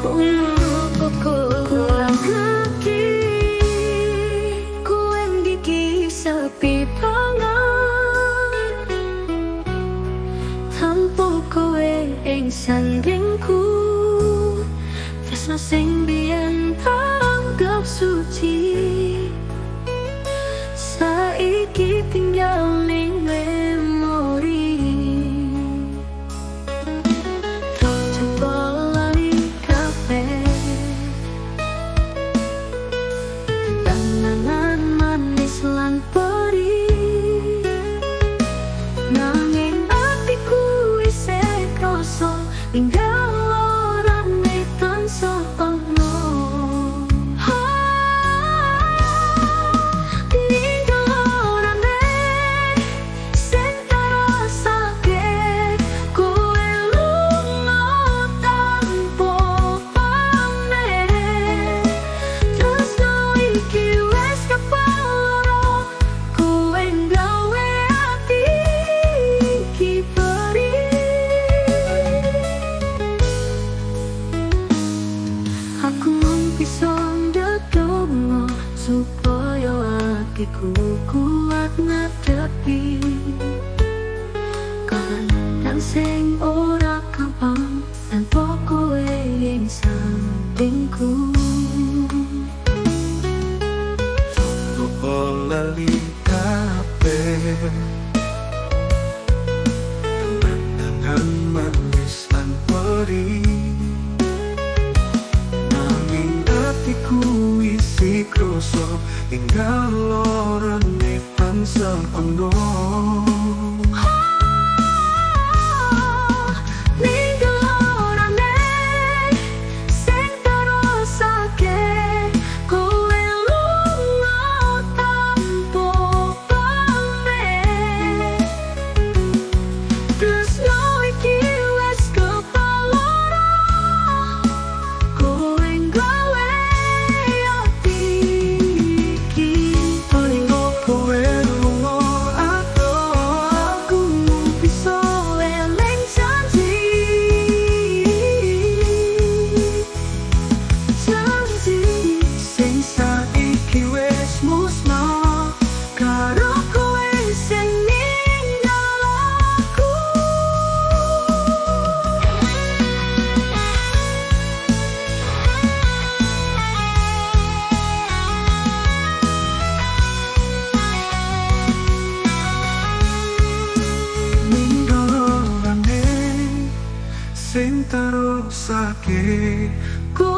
Kurang ngerti ku yang gigi sepi banget tanpa kowe ing sandingku. Tresno sing biyen anggap suci saiki tinggal ning memori. Coba lali kabeh kenangan manis lan perih, nanging atiku isih krasa tinggal lorane tansah ono. Tinggal lorane sing terasake kowe lunga tanpa pamit. Tresno iki wis kepaloro, kowe nggawe ati iki perih. Aku mung bisa ndedonga supaya atiku kuat ngadepi kadang sing ora gampang tanpa kowe ing sampingku. Coba lali kabeh kenangan manis lan perih, nanging atiku isi krasa tinggal lorane tansah ono. Tinggal lorane sing terasake kowe lunga tanpa pamit. Tresno iki wis kepaloro, kowe nggawe ati iki perih. Kowe lunga Aku bisa eling janji sing saiki wis musnah karo kowe sing ninggal aku. ninggalane sing terusake. Ku